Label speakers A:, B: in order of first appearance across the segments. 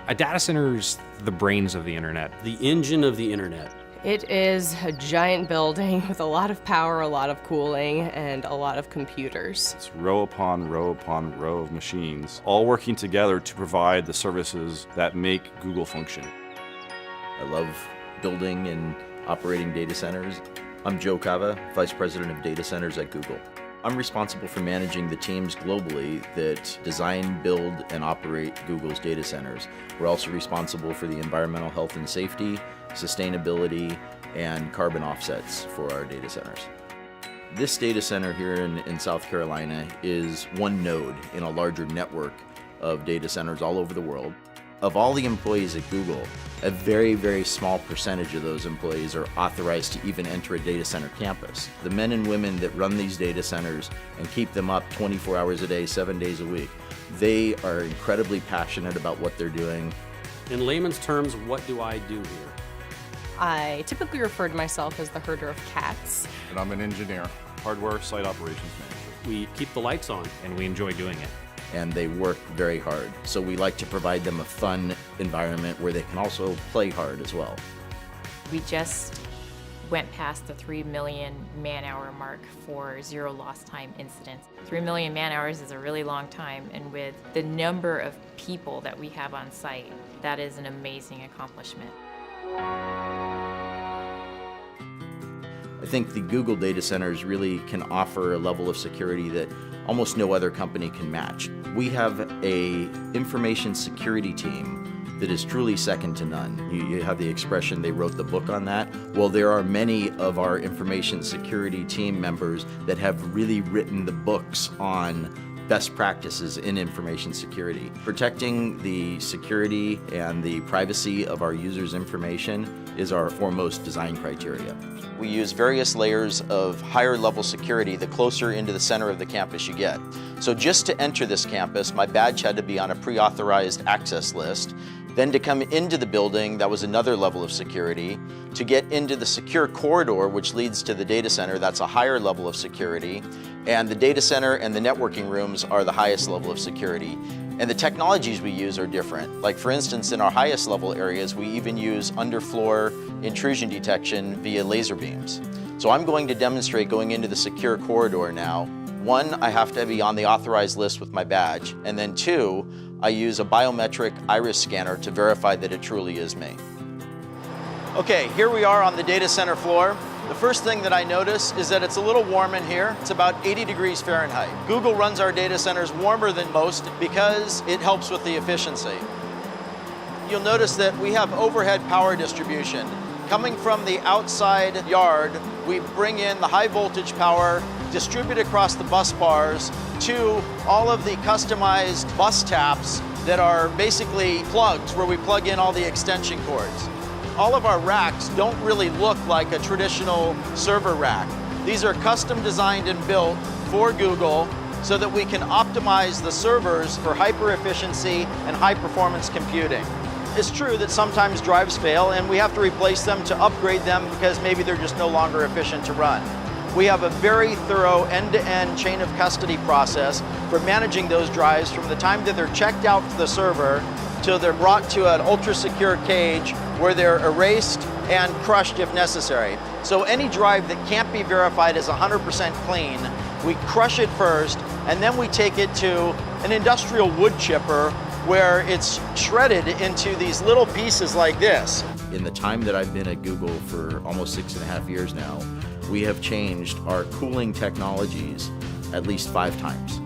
A: A data center's the brains of the internet.
B: The engine of the internet.
C: It is a giant building with a lot of power, a lot of cooling, and a lot of computers.
D: It's row upon row upon row of machines, all working together to provide the services that make Google function.
E: I love building and operating data centers. I'm Joe Cava, Vice President of Data Centers at Google. I'm responsible for managing the teams globally that design, build, and operate Google's data centers. We're also responsible for the environmental health and safety, sustainability, and carbon offsets for our data centers. This data center here in South Carolina is one node in a larger network of data centers all over the world. Of all the employees at Google, a very, very small percentage of those employees are authorized to even enter a data center campus. The men and women that run these data centers and keep them up 24 hours a day, 7 days a week, they are incredibly passionate about what they're doing.
B: In layman's terms, what do I do here?
C: I typically refer to myself as the herder of cats.
D: And I'm an engineer, hardware site operations manager.
B: We keep the lights on.
A: And we enjoy doing it.
E: And they work very hard. So we like to provide them a fun environment where they can also play hard as well.
F: We just went past the 3 million man-hour mark for zero lost time incidents. 3 million man-hours is a really long time, and with the number of people that we have on site, that is an amazing accomplishment.
E: I think the Google data centers really can offer a level of security that almost no other company can match. We have an information security team that is truly second to none. You have the expression, they wrote the book on that. Well, there are many of our information security team members that have really written the books on best practices in information security. Protecting the security and the privacy of our users' information is our foremost design criteria. We use various layers of higher level security the closer into the center of the campus you get. So just to enter this campus, my badge had to be on a pre-authorized access list. Then to come into the building, that was another level of security. To get into the secure corridor, which leads to the data center, that's a higher level of security. And the data center and the networking rooms are the highest level of security. And the technologies we use are different. Like for instance, in our highest level areas, we even use underfloor intrusion detection via laser beams. So I'm going to demonstrate going into the secure corridor now. One, I have to be on the authorized list with my badge. And then two, I use a biometric iris scanner to verify that it truly is me. Okay, here we are on the data center floor. The first thing that I notice is that it's a little warm in here. It's about 80 degrees Fahrenheit. Google runs our data centers warmer than most because it helps with the efficiency. You'll notice that we have overhead power distribution. Coming from the outside yard, we bring in the high voltage power, distribute across the bus bars to all of the customized bus taps that are basically plugs where we plug in all the extension cords. All of our racks don't really look like a traditional server rack. These are custom designed and built for Google so that we can optimize the servers for hyper efficiency and high performance computing. It's true that sometimes drives fail and we have to replace them to upgrade them because maybe they're just no longer efficient to run. We have a very thorough end-to-end chain of custody process for managing those drives from the time that they're checked out to the server till they're brought to an ultra-secure cage where they're erased and crushed if necessary. So any drive that can't be verified as 100% clean, we crush it first, and then we take it to an industrial wood chipper where it's shredded into these little pieces like this. In the time that I've been at Google for almost 6.5 years now, we have changed our cooling technologies at least 5 times.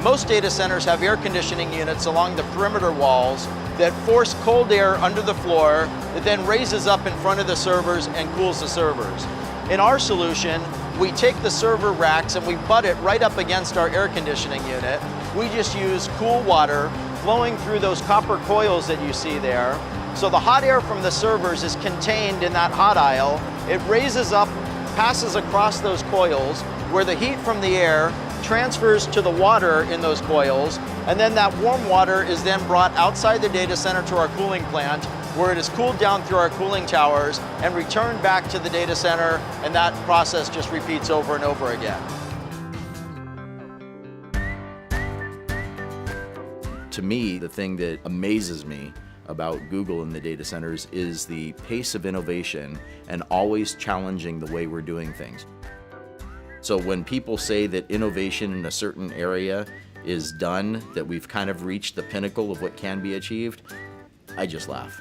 E: Most data centers have air conditioning units along the perimeter walls that force cold air under the floor that then raises up in front of the servers and cools the servers. In our solution, we take the server racks and we butt it right up against our air conditioning unit. We just use cool water flowing through those copper coils that you see there. So the hot air from the servers is contained in that hot aisle. It raises up, passes across those coils, where the heat from the air transfers to the water in those coils, and then that warm water is then brought outside the data center to our cooling plant, where it is cooled down through our cooling towers and returned back to the data center, and that process just repeats over and over again. To me, the thing that amazes me about Google and the data centers is the pace of innovation and always challenging the way we're doing things. So when people say that innovation in a certain area is done, that we've kind of reached the pinnacle of what can be achieved, I just laugh.